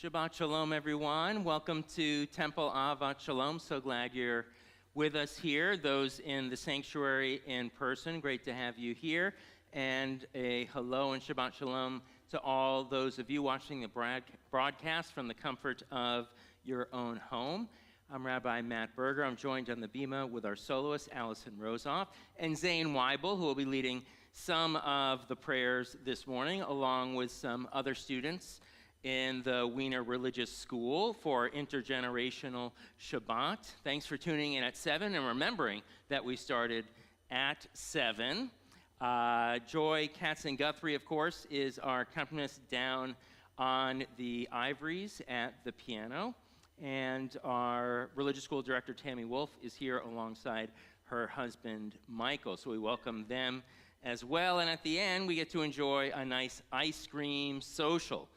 Shabbat Shalom, everyone. Welcome to Temple Ahavat Shalom. So glad you're with us here. Those in the sanctuary in person, great to have you here. And a hello and Shabbat Shalom to all those of you watching the broadcast from the comfort of your own home. I'm Rabbi Matt Berger. I'm joined on the bima with our soloist, Allison Rosoff, and Zane Weibel, who will be leading some of the prayers this morning, along with some other students in the Wiener Religious School for Intergenerational Shabbat. Thanks for tuning in at 7 and remembering that we started at 7. Joy Katz-Guthrie, of course, is our accompanist down on the ivories at the piano. And our religious school director, Tammy Wolf, is here alongside her husband, Michael. So we welcome them as well. And at the end, we get to enjoy a nice ice cream social.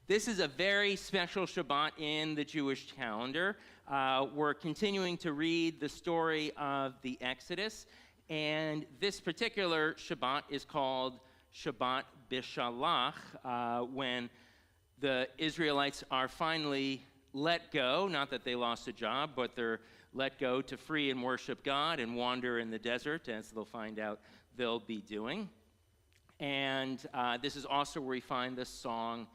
This is a very special Shabbat in the Jewish calendar. We're continuing to read the story of the Exodus, and this particular Shabbat is called Shabbat B'Shalach, when the Israelites are finally let go, not that they lost a job, but they're let go to free and worship God and wander in the desert, as they'll find out they'll be doing. And this is also where we find the song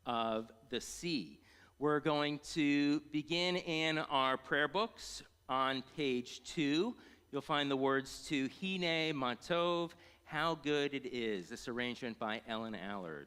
of the sea. We're going to begin in our prayer books on page 2. You'll find the words to Hine Matov, How Good It Is. This arrangement by Ellen Allard.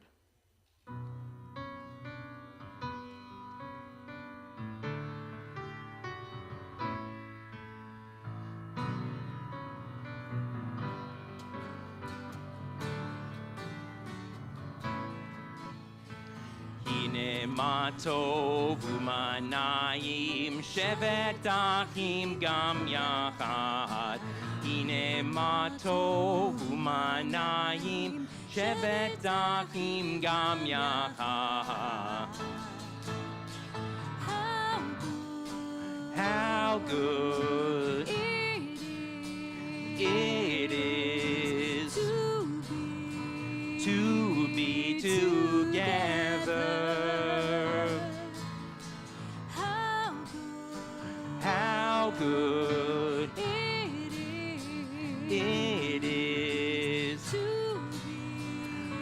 מה טוב ומה נעים, שבת אחים גם יחד. הנה מה טוב ומה נעים, שבת אחים גם יחד. How good it is to be together. How good it is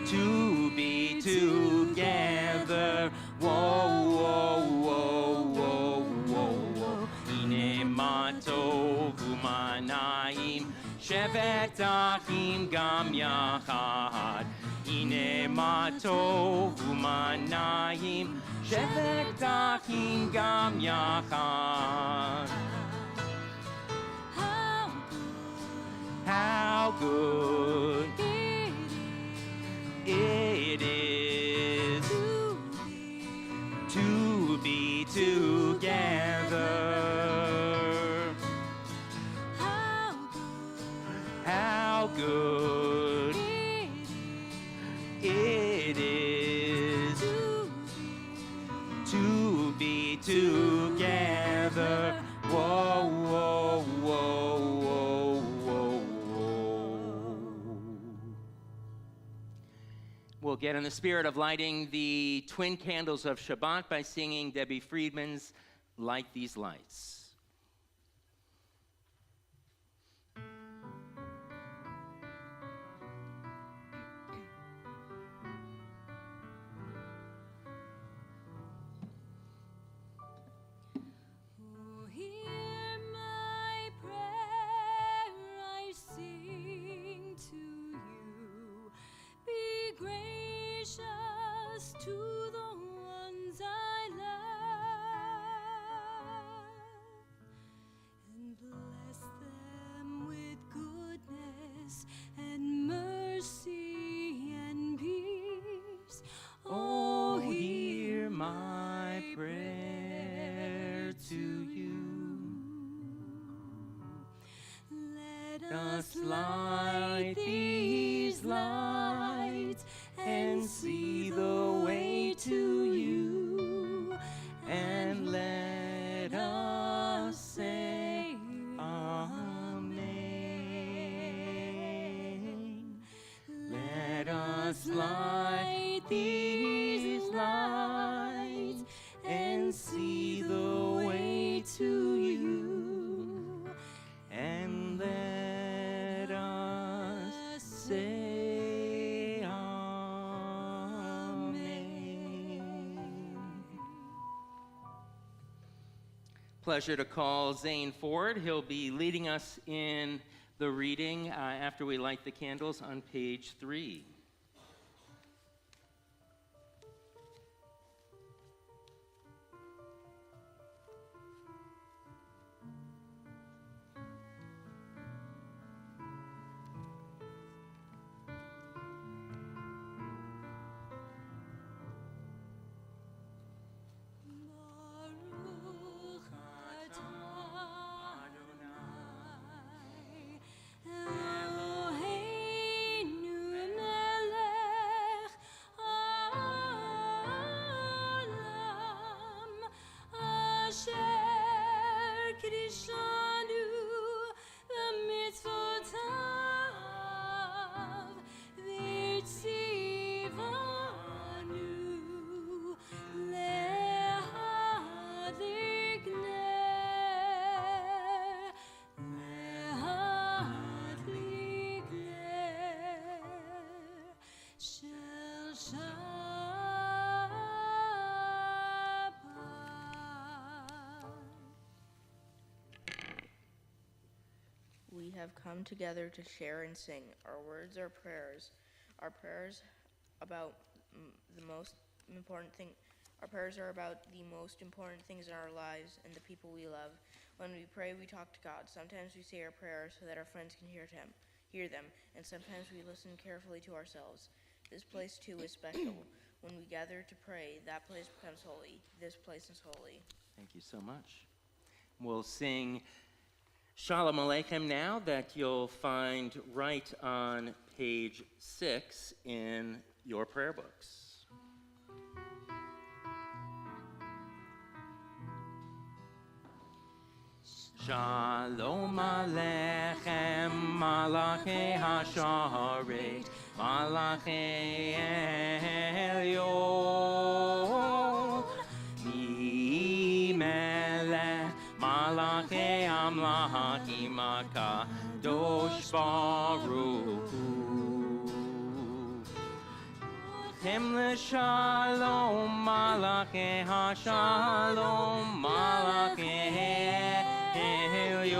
to be together. Whoa, whoa, whoa, whoa, whoa, whoa. הנה מה טוב ומה נעים, שבת אחים גם יחד. הנה מה טוב ומה נעים, שבת אחים גם יחד. How good it is to be together. How good it is to be together. Whoa, whoa, whoa, whoa, whoa, whoa. We'll get in the spirit of lighting the twin candles of Shabbat by singing Debbie Friedman's Light These Lights. To the ones I love, Pleasure to call Zane Ford. He'll be leading us in the reading after we light the candles on page 3. We have come together to share and sing. Our words are prayers. Our prayers about the most important thing. Our prayers are about the most important things in our lives and the people we love. When we pray, we talk to God. Sometimes we say our prayers so that our friends can hear them, and sometimes we listen carefully to ourselves. This place too is special. When we gather to pray, that place becomes holy. This place is holy. Thank you so much. We'll sing Shalom Aleichem now, that you'll find right on page 6 in your prayer books. Shalom Aleichem, Malachei HaSharet, Malachei Elyon, Melech, Malachei Amlachim HaKadosh Baruch Hu. Hem l'shalom, Malachei HaShalom, Malachei Elyon,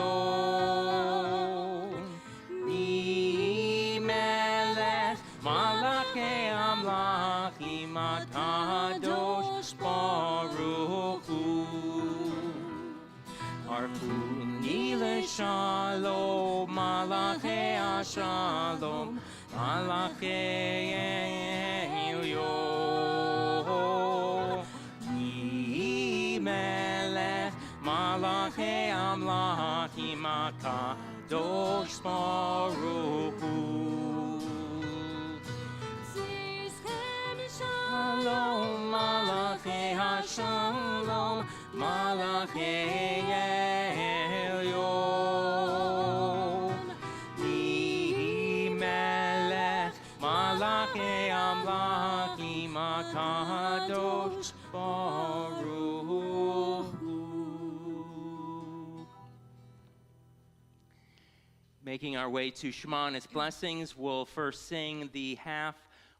Melech, Malachei Amlachim HaKadosh Baruch Hu. Arfuni l'shalom, Malachei HaShalom, Malachei Elyon, Melech, Malachei Amlachim HaKadosh Baruch Hu. Shalom, Malachei HaShalom, Malachei Elyon, Melech, Malachei Amlachim HaKadosh Baruch Hu. Making our way to Shema and its blessings, we'll first sing the half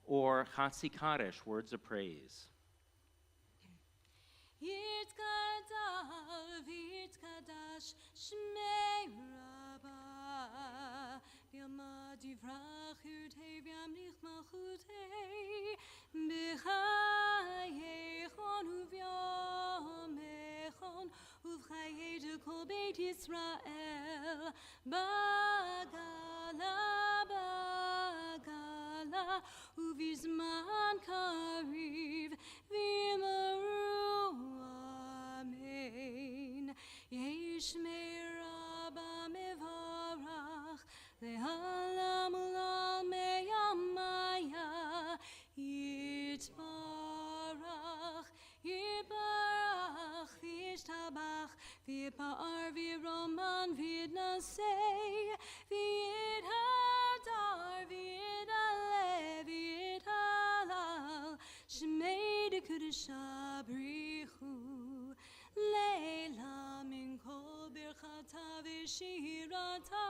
or Chatzi Kaddish, words of praise. Yitkadash, Yitkadash, Shmei Rabbah, V'yama divrach yurtei v'yamlich malchutei, b'chayechon u'v'yamechon, u'v'chayei kol beit Yisrael, bagala, bagala, u'v'zman kariv, v'yimaru amen. Yishmei Rabbah mevarach, le'alam u'lam me'yamaya, yitbarach, yitbarach, v'yishtabach, v'yipa'ar, v'yiroman, v'yidnasei, v'yidhadar, v'yidaleh, v'yidhalal, shmei dekudesha brichu, leila min kol birchata v'shirata,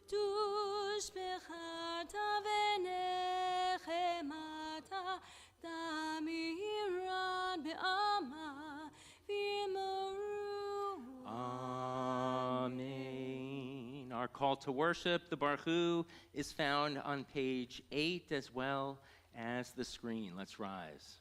tush bechata v'nechemata, damiran be'ama, v'yimaru call to worship, the Baruch, is found on page 8 as well as the screen. Let's rise.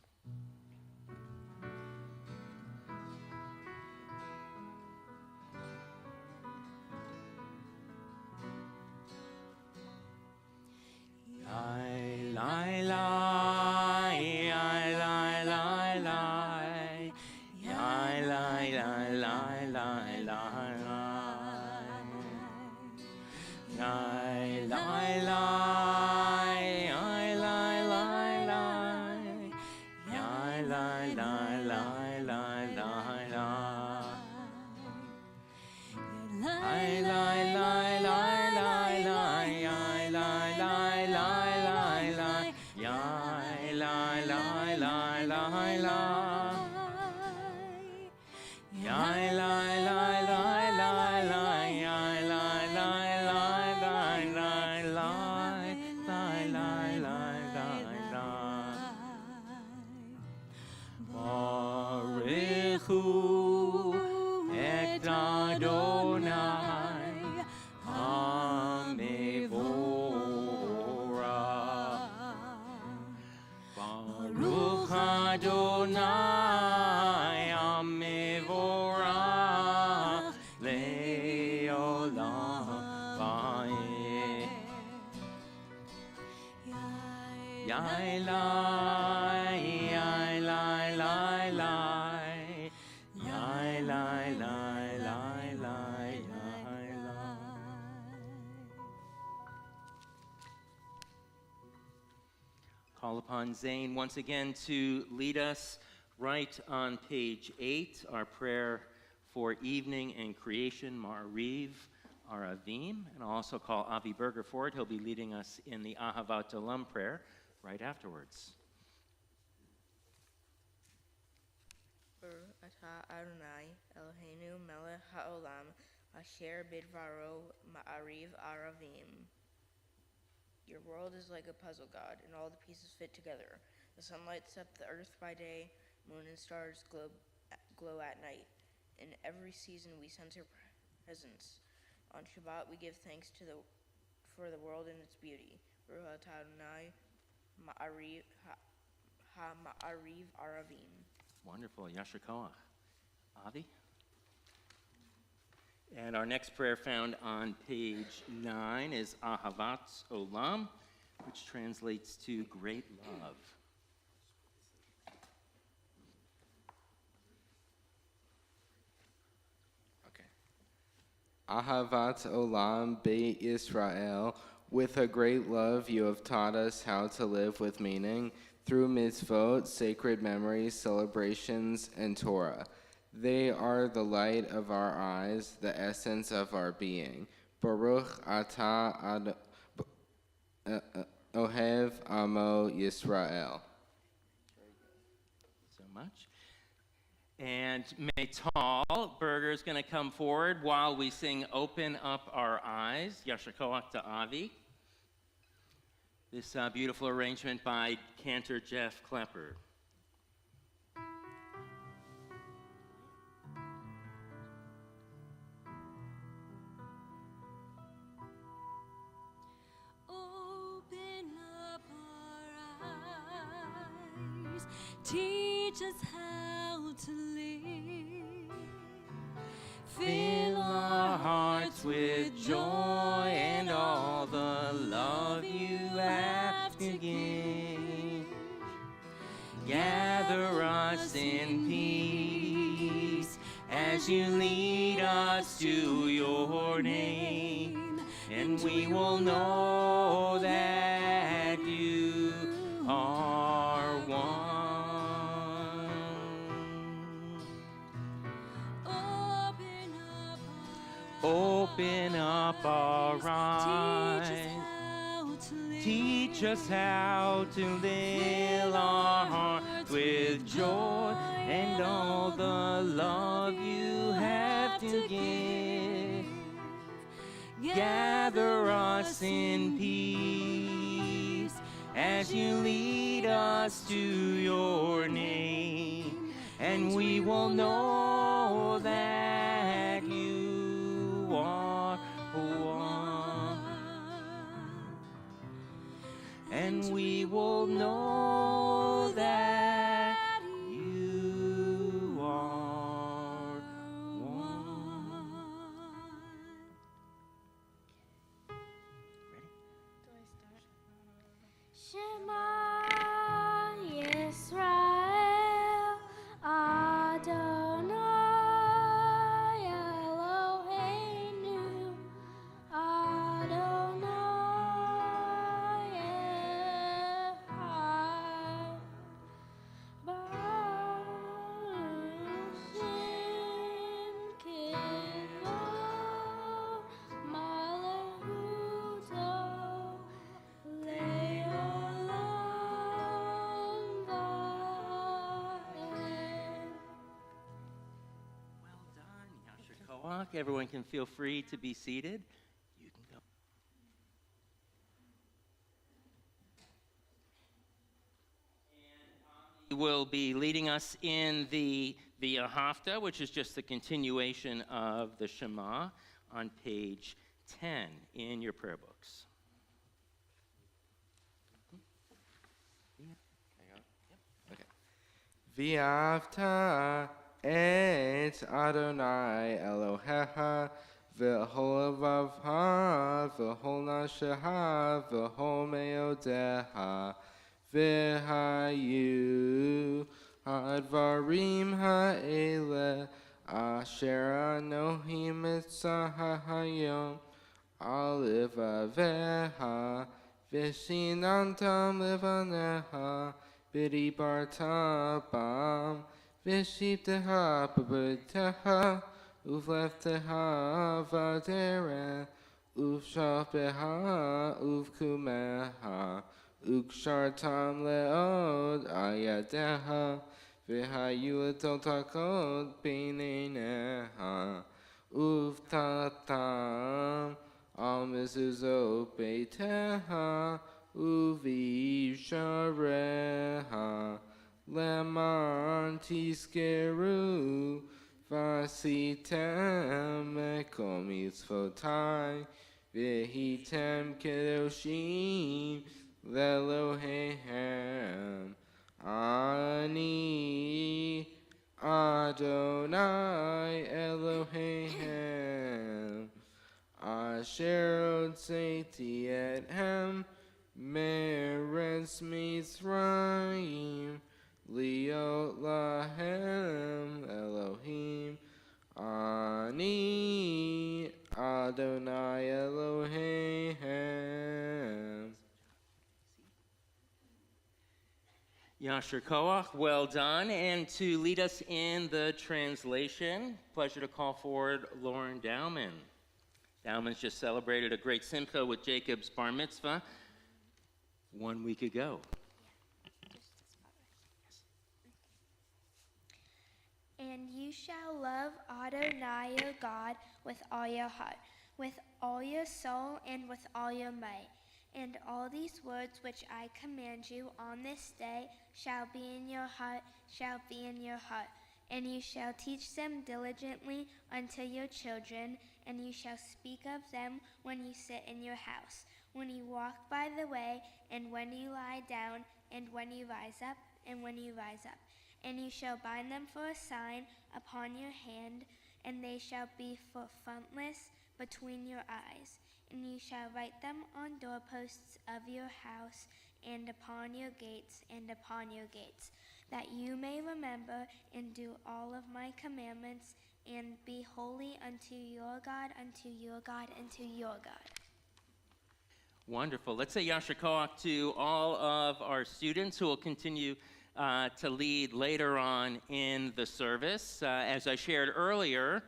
Lai, lai, lai, lai, lai, lai, lai. Lai, lai, lai, lai, lai, lai, lai. Lai, lai, lai, lai, lai, lai, lai. Lai, lai, lai, lai, lai, lai, lai. Lai, lai, lai, lai, lai, lai, lai, lai, lai, lai, lai, lai. Lai, lai, lai, lai, lai, lai. Lai, lai, lai, lai, lai, lai, lai, lai, lai, lai, lai, lai, lai, lai, lai, lai, lai. Baruch hu et Adonai hamevorach. Baruch Adonai hamevorach leolam va'ed. Yai lai, yai lai, lai, lai. Yai lai, lai, lai, lai, yai lai. Call upon Zane once again to lead us right on page 8, our prayer for evening and creation, Ma'ariv Aravim. And I'll also call Avi Berger forward. He'll be leading us in the Ahavat Olam prayer right afterwards. Baruch atah Adonai Eloheinu melech haolam asher bidvaro ma'ariv aravim. Your world is like a puzzle, God, and all the pieces fit together. The sun lights up the earth by day, moon and stars glow at night. In every season we sense your presence. On Shabbat we give thanks for the world and its beauty. Baruch atah Adonai ma'ariv aravim. Wonderful. Yasher Koach. Avi? And our next prayer found on page 9 is Ahavat Olam, which translates to great love. Ahavat Olam Beit Israel, with a great love you have taught us how to live with meaning through mitzvot, sacred memories, celebrations, and Torah. They are the light of our eyes, the essence of our being. Baruch atah Ohev Amo Yisrael. So much. And Maytal Berger is going to come forward while we sing Open Up Our Eyes, Yasher Koach to Avi. This beautiful arrangement by cantor Jeff Klepper. Open up our eyes, teach us how to live. Fill our hearts with joy and all the love you have to give. Gather us in peace as you lead us to your name, and we will know that you are one. Open up our eyes. Teach us how to fill our hearts with joy and all the love you have to give. Gather us in peace as you lead us to your name, and we will know that you are one. then we will know that you are one. Shema Yisrael Adonai Eloheinu Adonai Echad Baruch Shem Kivod Malachuto Le'olam Va'ed. Well done, Yasher Koach. Everyone can feel free to be seated. You can go. He will be leading us in the Ahafta, which is just the continuation of the Shema on page 10 in your prayer books. V'ahavta et Adonai Elohecha v'chol levavcha v'chol nafshecha v'chol meodecha v'hayu ha'advarim ha'ele asher anohi mitzvah hayom al levavecha v'shinantam levanecha B'dibarta bam, v'shipteha b'beteha, uvlefteha v'adere, uvshafeha uvkumeha, ukshartam leod ayadeha, v'hayu l'totakot b'neineha, uvtatam al mezuzot beiteha, Uvishareha leman tiskeru vasitem ekom mitzvotai vehitem kedoshim lelohehem ani Adonai Elohehem asher otzeiti ethem Meretz Mitzrayim, liot lahem Elohim, ani Adonai Elohehem. Yasher Koach, well done. And to lead us in the translation, pleasure to call forward Lauren Dowman. Dowman's just celebrated a great simcha with Jacob's bar mitzvah 1 week ago. And you shall love Adonai your God with all your heart, with all your soul, and with all your might. And all these words which I command you on this day shall be in your heart, and you shall teach them diligently unto your children, and you shall speak of them when you sit in your house, when you walk by the way, and when you lie down, and when you rise up, And you shall bind them for a sign upon your hand, and they shall be for frontlets between your eyes. And you shall write them on doorposts of your house, and upon your gates, that you may remember and do all of my commandments, and be holy unto your God, unto your God, unto your God. Wonderful. Let's say Yasher Koach to all of our students who will continue to lead later on in the service. As I shared earlier,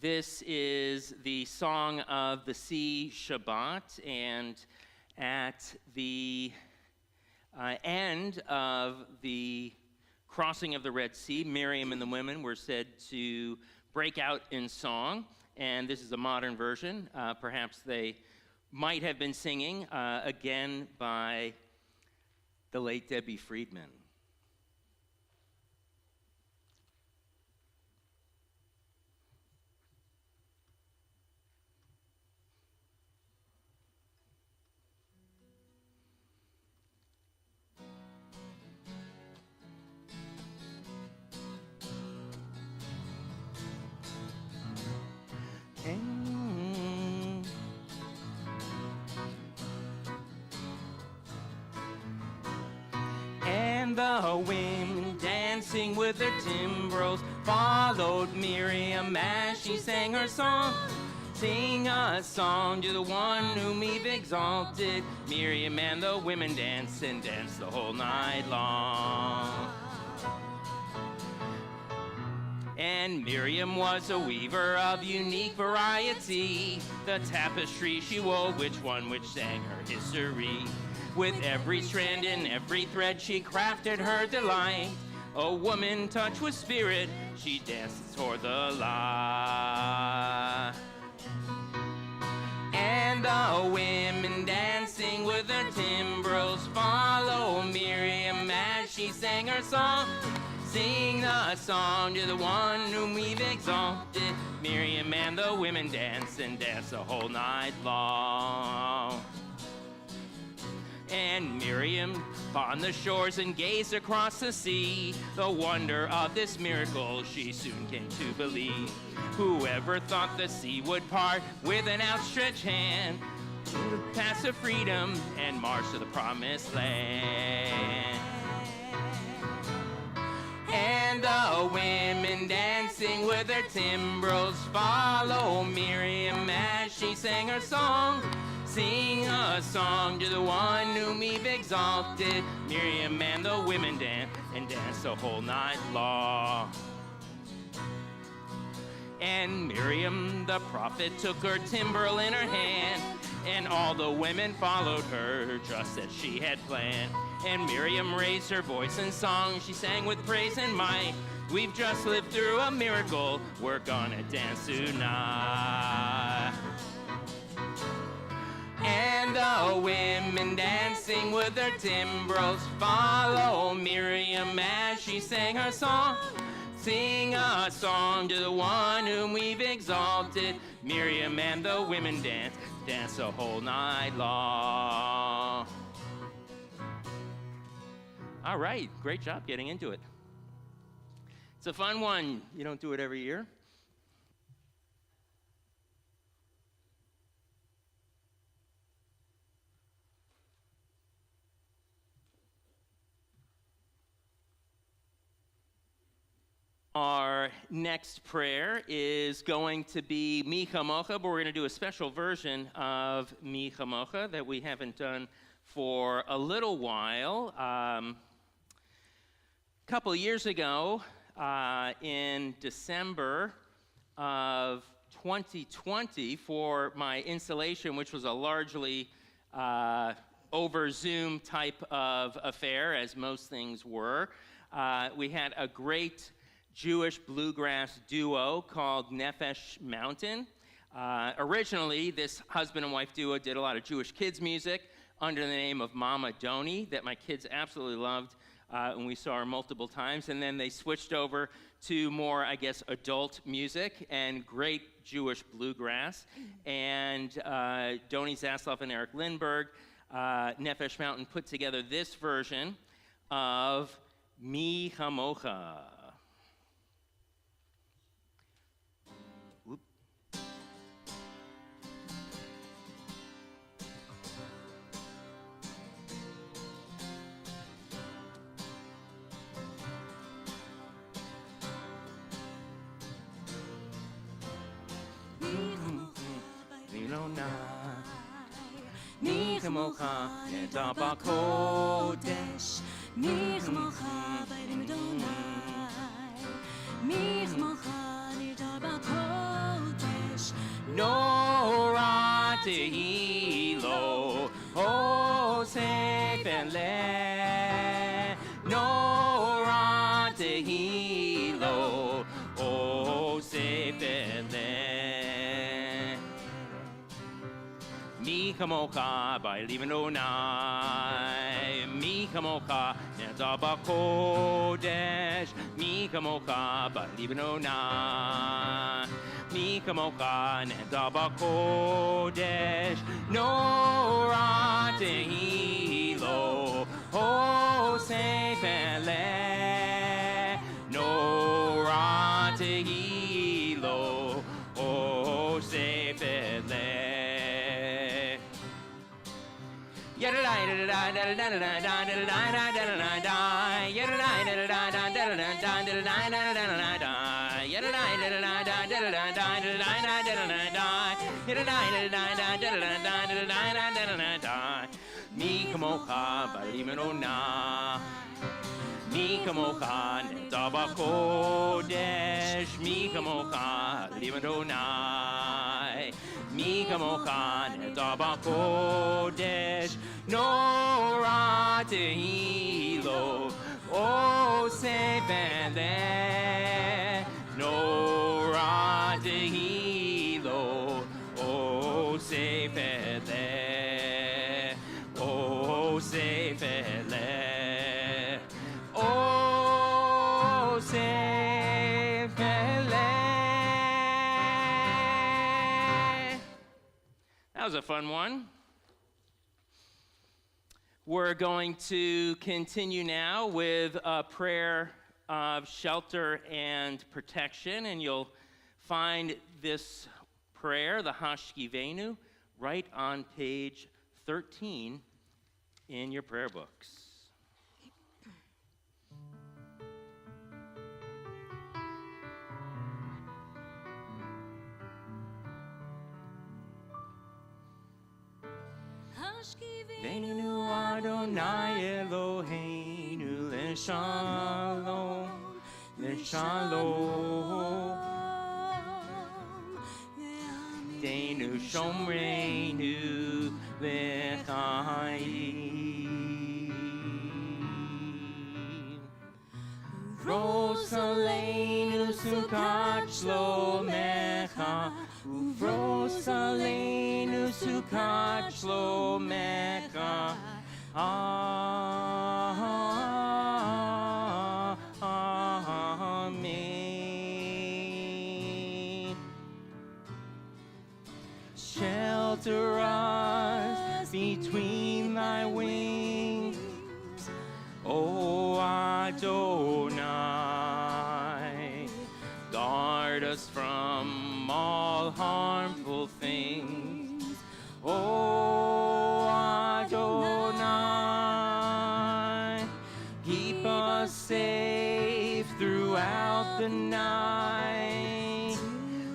this is the song of the Sea Shabbat, and at the end of the crossing of the Red Sea, Miriam and the women were said to break out in song, and this is a modern version. Perhaps they might have been singing again by the late Debbie Friedman. And the women dancing with their timbrels followed Miriam as she sang her song. Sing a song to the one whom we've exalted. Miriam and the women danced and danced the whole night long. And Miriam was a weaver of unique variety. The tapestry she wove, which sang her history. With every strand and every thread she crafted her delight. A woman touched with spirit, she danced toward the light. And the women dancing with their timbrels follow Miriam as she sang her song. Sing a song to the one whom we've exalted. Miriam and the women danced and danced the whole night long. And Miriam on the shores and gazed across the sea. The wonder of this miracle she soon came to believe. Whoever thought the sea would part with an outstretched hand, pass to freedom and march to the promised land. And the women dancing with their timbrels follow Miriam as she sang her song. Sing a song to the one whom we've exalted. Miriam and the women danced and danced the whole night long. And Miriam the prophet took her timbrel in her hand, and all the women followed her just as she had planned. And Miriam raised her voice in song, she sang with praise and might. We've just lived through a miracle, we're gonna dance tonight. And the women dancing with their timbrels follow Miriam as she sang her song. Sing a song to the one whom we've exalted. Miriam and the women dance the whole night long. All right, great job getting into it. It's a fun one. You don't do it every year. Our next prayer is going to be Mi Chamocha, but we're going to do a special version of Mi Chamocha that we haven't done for a little while. A couple of years ago, in December of 2020, for my installation, which was a largely over Zoom type of affair, as most things were, we had a great Jewish bluegrass duo called Nefesh Mountain. Originally, this husband and wife duo did a lot of Jewish kids music under the name of Mama Doni that my kids absolutely loved, and we saw her multiple times. And then they switched over to more, I guess, adult music and great Jewish bluegrass. And Doni Zasloff and Eric Lindberg, Nefesh Mountain, put together this version of Mi Chamocha. Mi chamocha neda b'kodesh, mi chamocha b'lim Adonai, mi chamocha neda b'kodesh, Nora tehilo, Hosef eleh, Nora tehilo, Hosef eleh. Mi chamocha b'lim Adonai, mi chamocha neda b'kodesh, mi chamocha b'lim Adonai, mi chamocha neda b'kodesh, Nora tehilo, Hosef eleh, Nora tehilo, Hosef eleh. Mi kamocha balimeno Mi kamocha netaba kodesh Mi kamocha limadonai Mi kamocha netaba kodesh No ratehilo O sebele No ratehilo O sebele O sebele O sebele. That was a fun one. We're going to continue now with a prayer of shelter and protection, and you'll find this prayer, the Hashkivenu, right on page 13 in your prayer books. Veinu Adonai Eloheinu Leshalom, Leshalom. Deinu Shomreinu Lechaim. Rosaleinu Sukat Shlomecha, Uvrosalenu Sukat Shlomecha. Amen. Shelter us between thy wings, O Adonai. Guard us from all harmful things, O Adonai. Keep us safe throughout the night,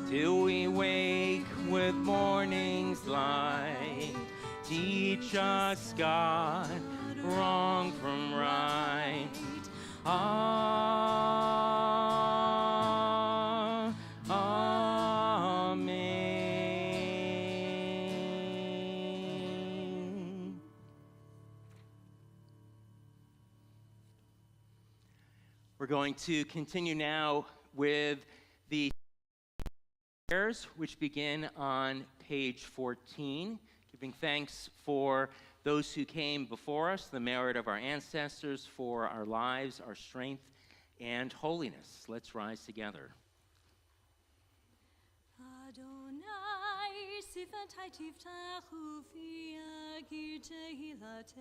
till we wake with morning's light. Teach us, God, wrong from right. Amen. We're going to continue now with the prayers, which begin on page 14, giving thanks for those who came before us, the merit of our ancestors, for our lives, our strength, and holiness. Let's rise together. Adonai, sifatai tiftachu fi agir tehilatecha.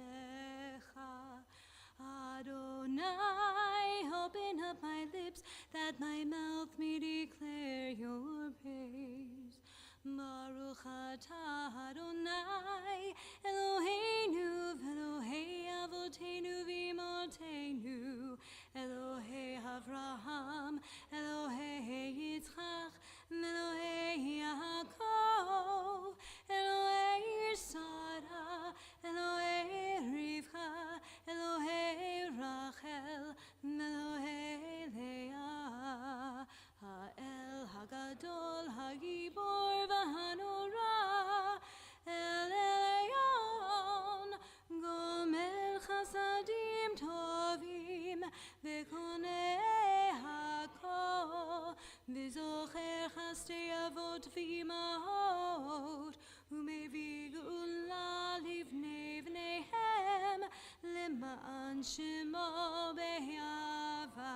Adonai, open up my lips, that my mouth may declare your praise. Baruch atah Adonai, Eloheinu v'Elohei avoteinu v'imotenu, Elohei Avraham, Elohei Yitzchak, Elohei Yaakov, Elohei Sarah, Elohei Rivka, Elohei Rachel, Elohei Leah. Ha'el Hagadol Hagibor V'Hanora, El Elyon, Gomel Chasadim Tovim, V'Konei Hakol, V'Zocher Chastei Avot V'Imahot, U'Mevi Geula Livnei V'neihem, Lema'an Shemo Be'Yava.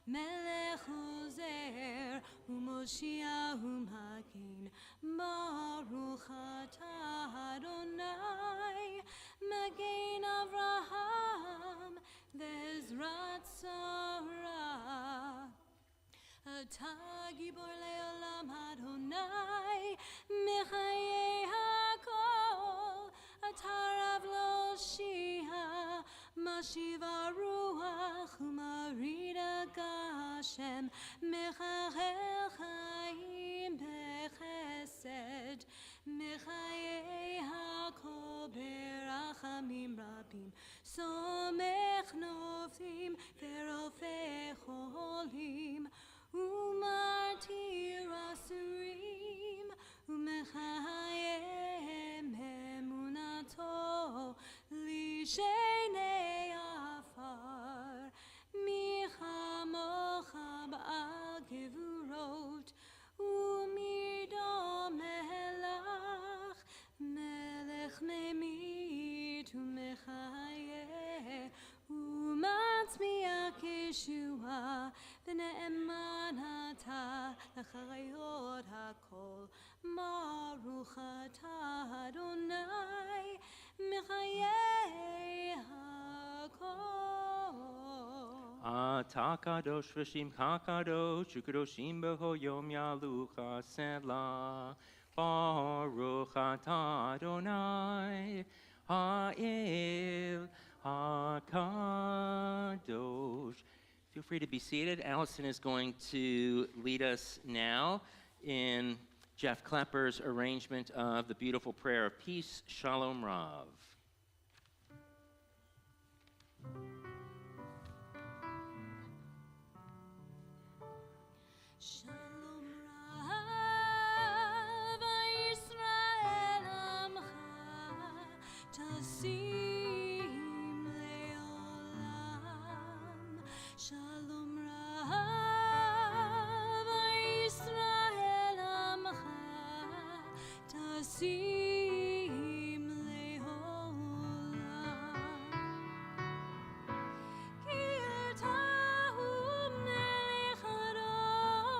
Melech Ozer u'Moshiach u'Magen, Baruch atah Adonai, Magen Avraham ve'Ezrat Sarah. Atah Gibor le'olam Adonai, Mechayei hakol, Atah Rav lo Shia, Mashiv Ruach. Hashem, Mechacher Chaim Bechesed, Mechayei HaKol Berachamim Rabim, Somech Novim Verofei Cholim, Umartir Asurim, Umechayem Emunato, Lishenei Afar, Michamocha Ba'al Gevurot, Umidom Melach, Melech Memit Umechayeh, Umatzmiach Yeshua, V'ne'emanata l'chayot hakol, Baruch atah Adonai, Mechayei hakol. Ata kadosh v'shim kadosh u'kadoshim b'ho yom yalucha selah. Baruch atah Adonai ha'el ha'kadosh. Feel free to be seated. Allison is going to lead us now in Jeff Klepper's arrangement of the beautiful prayer of peace, Shalom Rav. Shalom Rav Yisrael Amcha Tasim Leolam. Shalom Rav Yisrael Amcha Tasim Leolam. Ki Tahu Melech Adon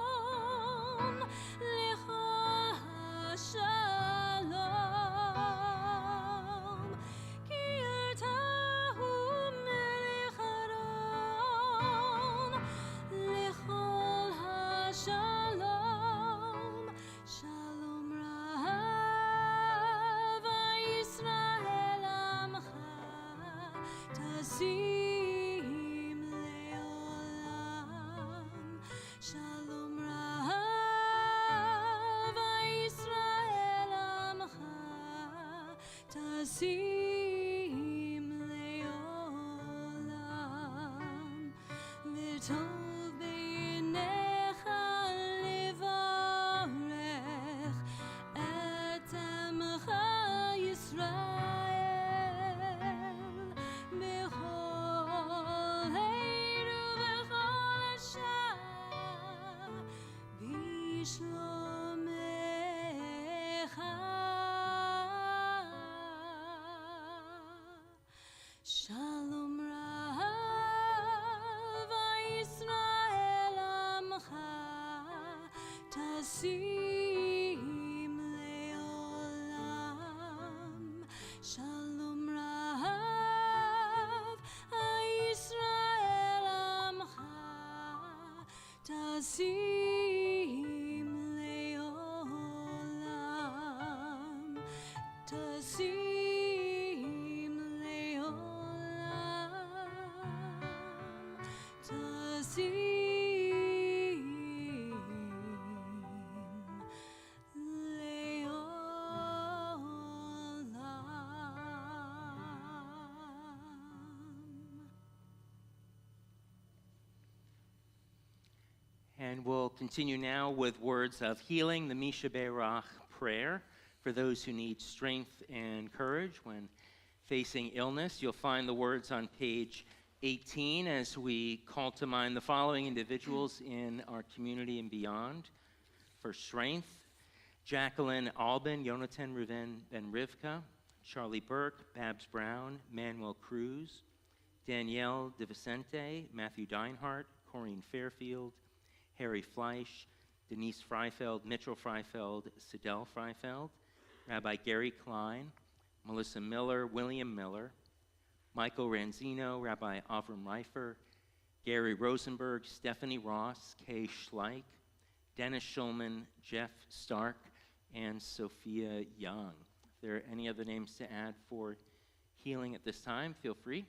Lecha Shalom. Ki Tahu Melech Adon Lechol HaShalom. Shalom Rav Yisrael Amcha Tasim Leolam. Shalom Rav Yisrael Amcha Tasim Leolam. V'tov beinecha levarech et amcha Yisrael b'chol heiru v'chol asha b'shlomecha. Shalom Rav Yisrael Amcha Tasim Leolam. Shalom Rav Yisrael Amcha Tasim Leolam. Tasim Leolam. Tasim Leolam. And we'll continue now with words of healing, the Misha Berach prayer for those who need strength and courage when facing illness. You'll find the words on page 18 as we call to mind the following individuals in our community and beyond. For strength, Jacqueline Albin, Yonatan Ruven Ben Rivka, Charlie Burke, Babs Brown, Manuel Cruz, Danielle DeVicente, Matthew Deinhardt, Corrine Fairfield, Harry Fleisch, Denise Freifeld, Mitchell Freifeld, Sidel Freifeld, Rabbi Gary Klein, Melissa Miller, William Miller, Michael Ranzino, Rabbi Avram Reifer, Gary Rosenberg, Stephanie Ross, Kay Schleich, Dennis Schulman, Jeff Stark, and Sophia Young. If there are any other names to add for healing at this time, feel free.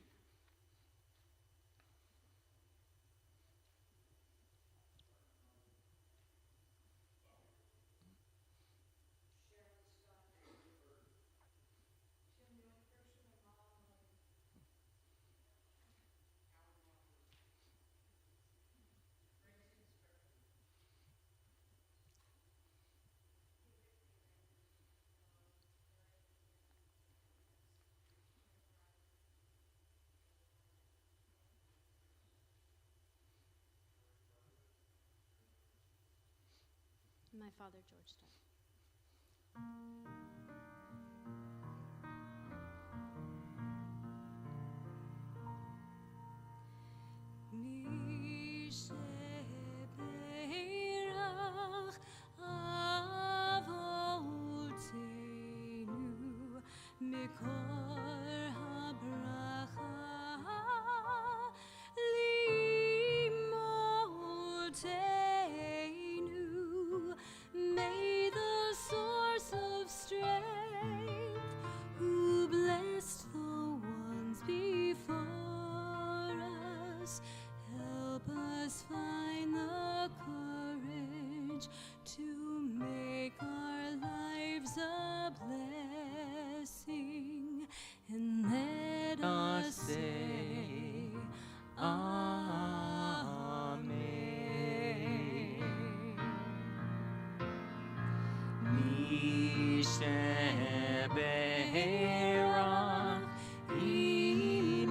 My father, George, died. Mi shebeirach avotenu mikor habracha limotenu. May the source of strength, who blessed the ones before us, help us find the courage to make our lives a blessing, and let us say, Amen. Misheberach imotenu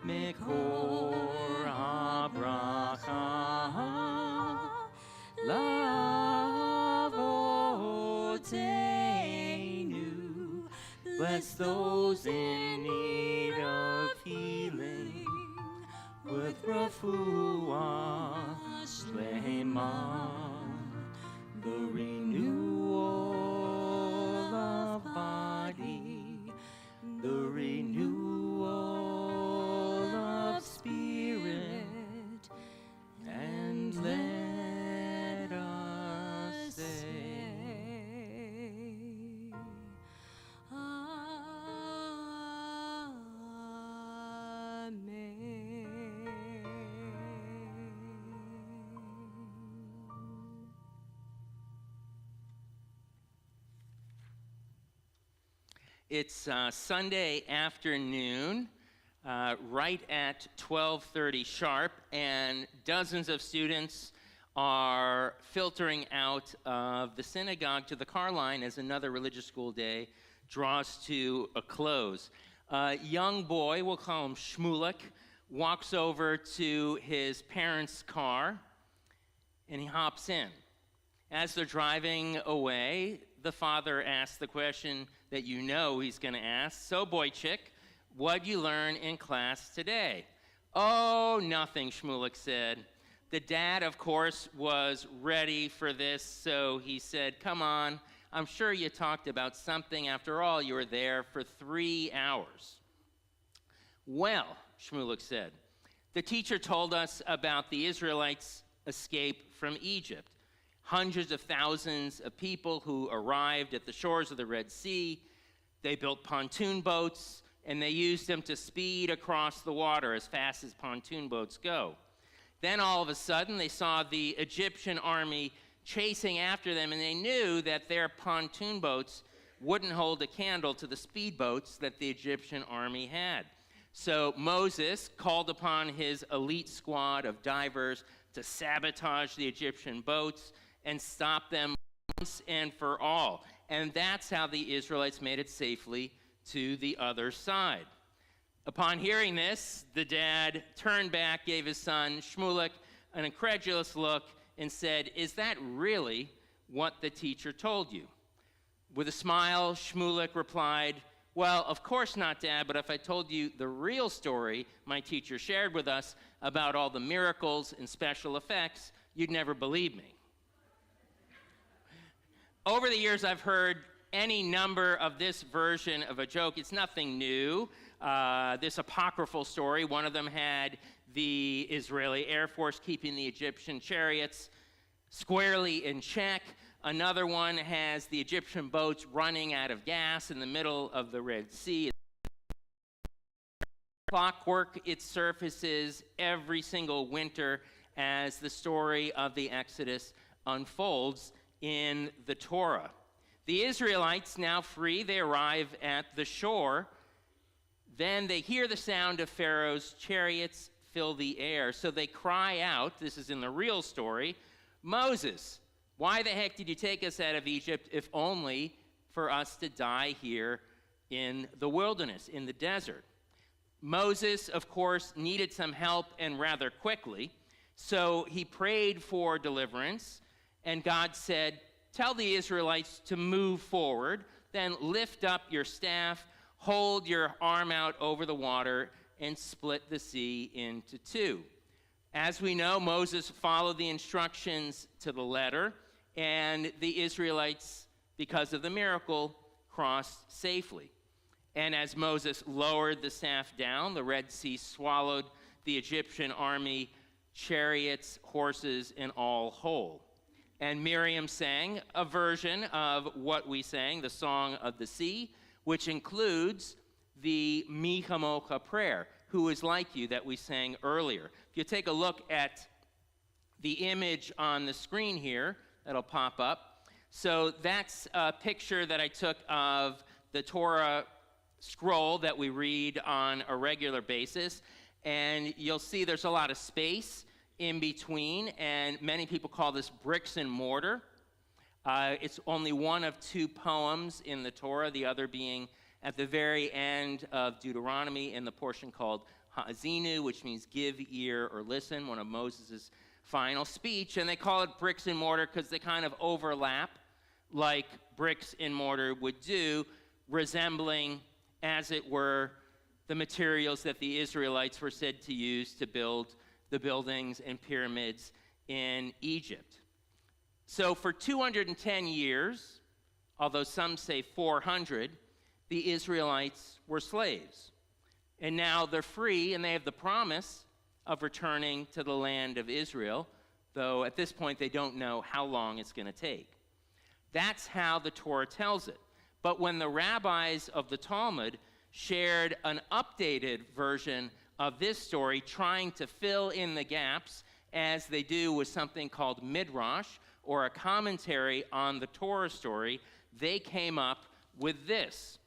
mekor habracha lavotenu. Bless those in need of healing with refuah shlema, the renewal of body, the renewal of spirit, and let us say, It's Sunday afternoon, right at 12:30 sharp, and dozens of students are filtering out of the synagogue to the car line as another religious school day draws to a close. A young boy, we'll call him Shmulek, walks over to his parents' car, and he hops in. As they're driving away, the father asks the question that you know he's going to ask. So, boychik, what'd you learn in class today? Oh, nothing, Shmulek said. The dad, of course, was ready for this, so he said, come on, I'm sure you talked about something. After all, you were there for 3 hours. Well, Shmulek said, the teacher told us about the Israelites' escape from Egypt. Hundreds of thousands of people who arrived at the shores of the Red Sea. They built pontoon boats, and they used them to speed across the water as fast as pontoon boats go. Then all of a sudden, they saw the Egyptian army chasing after them, and they knew that their pontoon boats wouldn't hold a candle to the speedboats that the Egyptian army had. So Moses called upon his elite squad of divers to sabotage the Egyptian boats and stop them once and for all. And that's how the Israelites made it safely to the other side. Upon hearing this, the dad turned back, gave his son Shmulek an incredulous look, and said, is that really what the teacher told you? With a smile, Shmulek replied, well, of course not, Dad, but if I told you the real story my teacher shared with us about all the miracles and special effects, you'd never believe me. Over the years, I've heard any number of this version of a joke. It's nothing new. This apocryphal story, one of them had the Israeli Air Force keeping the Egyptian chariots squarely in check. Another one has the Egyptian boats running out of gas in the middle of the Red Sea. Clockwork, it surfaces every single winter as the story of the Exodus unfolds in the Torah. The Israelites, now free, they arrive at the shore. Then they hear the sound of Pharaoh's chariots fill the air. So they cry out, this is in the real story, Moses, why the heck did you take us out of Egypt if only for us to die here in the wilderness, in the desert? Moses, of course, needed some help, and rather quickly. So he prayed for deliverance, and God said, tell the Israelites to move forward, then lift up your staff, hold your arm out over the water, and split the sea into two. As we know, Moses followed the instructions to the letter, and the Israelites, because of the miracle, crossed safely. And as Moses lowered the staff down, the Red Sea swallowed the Egyptian army, chariots, horses, and all whole. And Miriam sang a version of what we sang, the Song of the Sea, which includes the Mi Chamocha prayer, who is like you, that we sang earlier. If you take a look at the image on the screen here, that'll pop up. So that's a picture that I took of the Torah scroll that we read on a regular basis. And you'll see there's a lot of space in between, and many people call this bricks and mortar. It's only one of two poems in the Torah, the other being at the very end of Deuteronomy in the portion called Ha'azinu, which means give ear or listen, one of Moses' final speech. And they call it bricks and mortar because they kind of overlap like bricks and mortar would do, resembling, as it were, the materials that the Israelites were said to use to build the buildings and pyramids in Egypt. So for 210 years, although some say 400, the Israelites were slaves. And now they're free, and they have the promise of returning to the land of Israel, though at this point they don't know how long it's going to take. That's how the Torah tells it. But when the rabbis of the Talmud shared an updated version of this story, trying to fill in the gaps, as they do with something called midrash, or a commentary on the Torah story, they came up with this.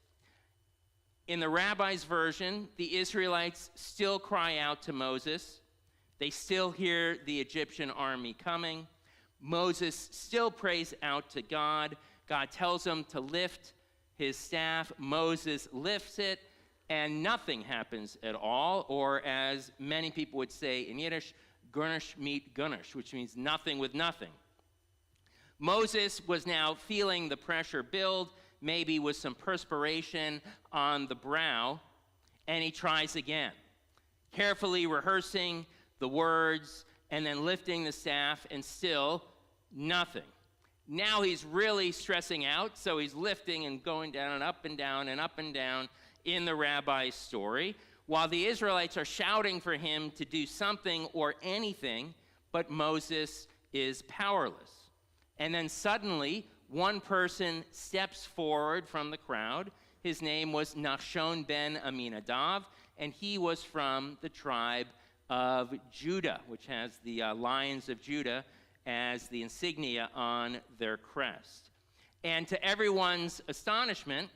In the rabbis' version, the Israelites still cry out to Moses. They still hear the Egyptian army coming. Moses still prays out to God. God tells him to lift his staff. Moses lifts it, and nothing happens at all, or as many people would say in Yiddish, Gurnish meet Gurnish, which means nothing with nothing. Moses was now feeling the pressure build, maybe with some perspiration on the brow, and he tries again, carefully rehearsing the words and then lifting the staff, and still nothing. Now he's really stressing out, so he's lifting and going down and up and down and up and down in the rabbi's story, while the Israelites are shouting for him to do something or anything, but Moses is powerless. And then suddenly, one person steps forward from the crowd. His name was Nachshon ben Aminadav, and he was from the tribe of Judah, which has the Lions of Judah as the insignia on their crest. And to everyone's astonishment,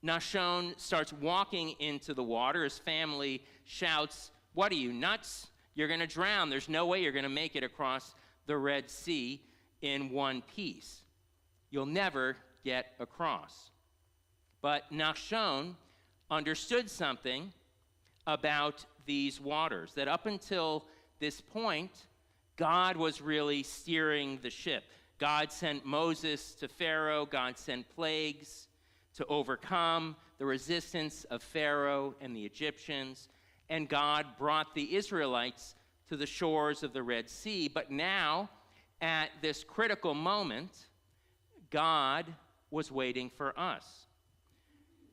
Nachshon starts walking into the water. His family shouts, "What are you, nuts? You're going to drown. There's no way you're going to make it across the Red Sea in one piece. You'll never get across." But Nachshon understood something about these waters, that up until this point, God was really steering the ship. God sent Moses to Pharaoh. God sent plagues to overcome the resistance of Pharaoh and the Egyptians. And God brought the Israelites to the shores of the Red Sea. But now, at this critical moment, God was waiting for us.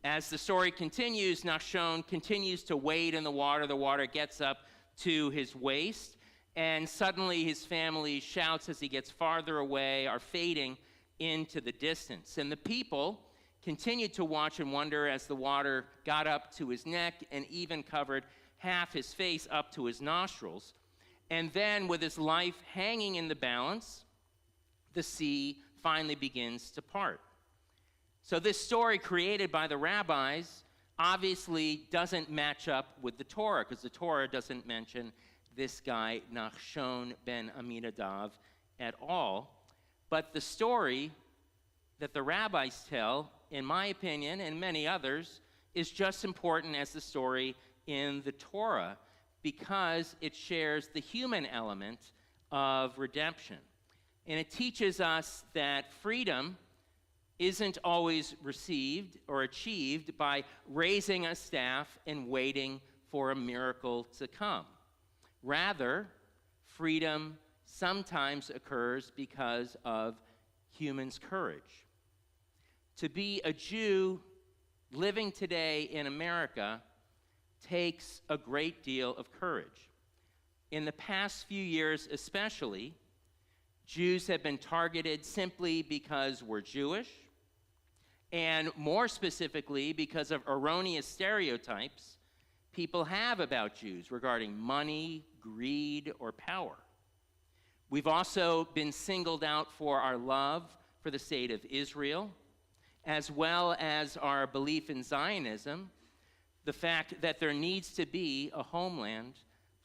As the story continues, Nachshon continues to wade in the water. The water gets up to his waist, and suddenly his family shouts as he gets farther away, are fading into the distance. And the people continued to watch and wonder as the water got up to his neck and even covered half his face up to his nostrils. And then, with his life hanging in the balance, the sea finally begins to part. So this story created by the rabbis obviously doesn't match up with the Torah, because the Torah doesn't mention this guy, Nachshon ben Aminadav, at all. But the story that the rabbis tell, in my opinion, and many others, is just important as the story in the Torah, because it shares the human element of redemption. And it teaches us that freedom isn't always received or achieved by raising a staff and waiting for a miracle to come. Rather, freedom sometimes occurs because of humans' courage. To be a Jew living today in America takes a great deal of courage. In the past few years especially, Jews have been targeted simply because we're Jewish, and more specifically because of erroneous stereotypes people have about Jews regarding money, greed, or power. We've also been singled out for our love for the state of Israel, as well as our belief in Zionism, the fact that there needs to be a homeland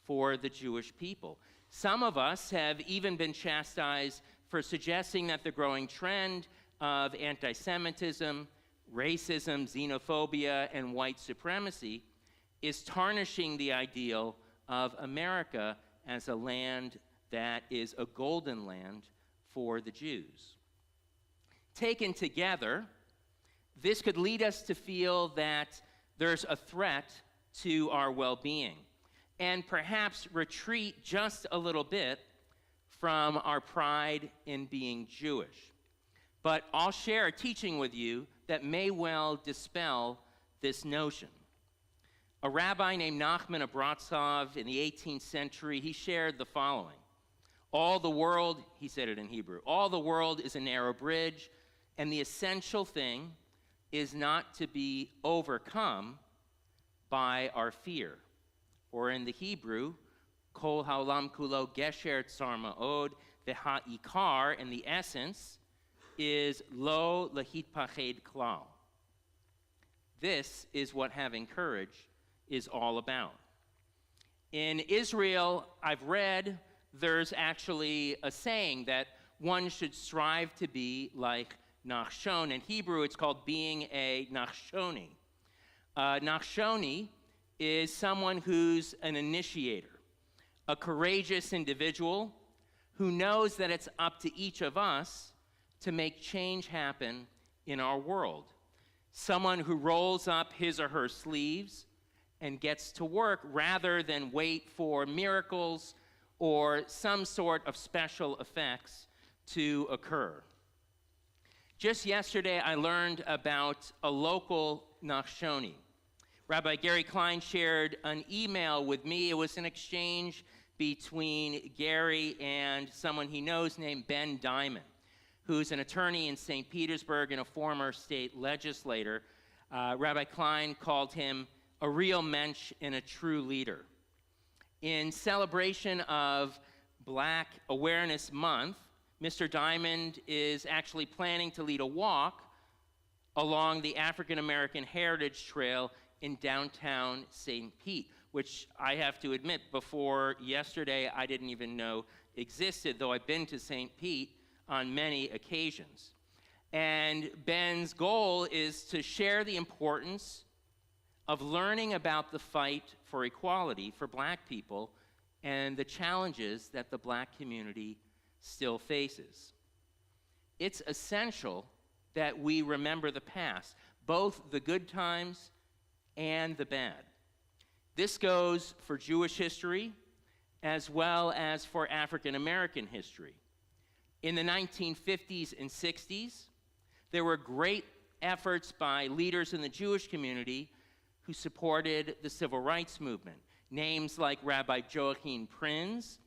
for the Jewish people. Some of us have even been chastised for suggesting that the growing trend of anti-Semitism, racism, xenophobia, and white supremacy is tarnishing the ideal of America as a land that is a golden land for the Jews. Taken together, this could lead us to feel that there's a threat to our well-being, and perhaps retreat just a little bit from our pride in being Jewish. But I'll share a teaching with you that may well dispel this notion. A rabbi named Nachman of Bratzov in the 18th century, he shared the following. All the world, he said it in Hebrew, all the world is a narrow bridge, and the essential thing is not to be overcome by our fear. Or in the Hebrew, Kol haolam kulo gesher tsar ma'od, the ha'ikar, and the essence is lo lahitpached klal. This is what having courage is all about. In Israel, I've read there's actually a saying that one should strive to be like Nachshon. In Hebrew, it's called being a Nachshoni. Nachshoni is someone who's an initiator, a courageous individual who knows that it's up to each of us to make change happen in our world. Someone who rolls up his or her sleeves and gets to work rather than wait for miracles or some sort of special effects to occur. Just yesterday, I learned about a local Nachshoni. Rabbi Gary Klein shared an email with me. It was an exchange between Gary and someone he knows named Ben Diamond, who's an attorney in St. Petersburg and a former state legislator. Rabbi Klein called him a real mensch and a true leader. In celebration of Black Awareness Month, Mr. Diamond is actually planning to lead a walk along the African American Heritage Trail in downtown St. Pete, which I have to admit, before yesterday, I didn't even know existed, though I've been to St. Pete on many occasions. And Ben's goal is to share the importance of learning about the fight for equality for Black people and the challenges that the Black community still faces. It's essential that we remember the past, both the good times and the bad. This goes for Jewish history as well as for African American history. In the 1950s and 60s, there were great efforts by leaders in the Jewish community who supported the civil rights movement. Names like Rabbi Joachim Prinz.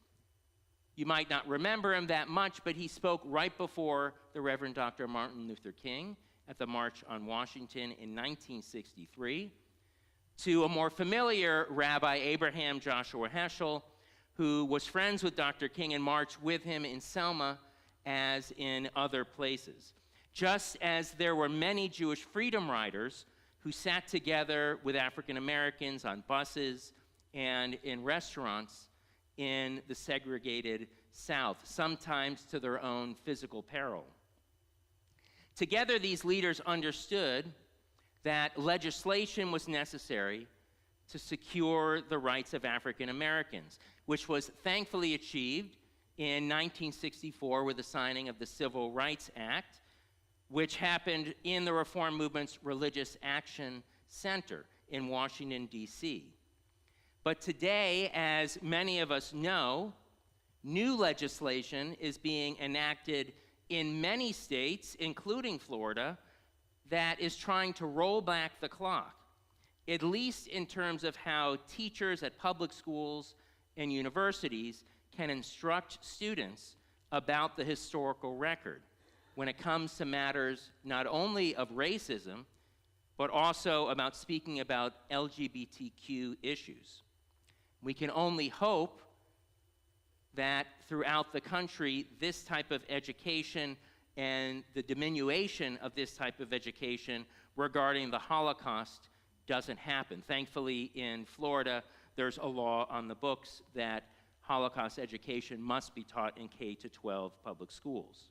You might not remember him that much, but he spoke right before the Reverend Dr. Martin Luther King at the March on Washington in 1963. To a more familiar Rabbi Abraham Joshua Heschel, who was friends with Dr. King and marched with him in Selma as in other places. Just as there were many Jewish freedom riders who sat together with African Americans on buses and in restaurants in the segregated South, sometimes to their own physical peril. Together, these leaders understood that legislation was necessary to secure the rights of African Americans, which was thankfully achieved in 1964 with the signing of the Civil Rights Act, which happened in the Reform Movement's Religious Action Center in Washington, D.C. But today, as many of us know, new legislation is being enacted in many states, including Florida, that is trying to roll back the clock, at least in terms of how teachers at public schools and universities can instruct students about the historical record when it comes to matters not only of racism, but also about speaking about LGBTQ issues. We can only hope that throughout the country, this type of education and the diminution of this type of education regarding the Holocaust doesn't happen. Thankfully, in Florida, there's a law on the books that Holocaust education must be taught in K-12 public schools.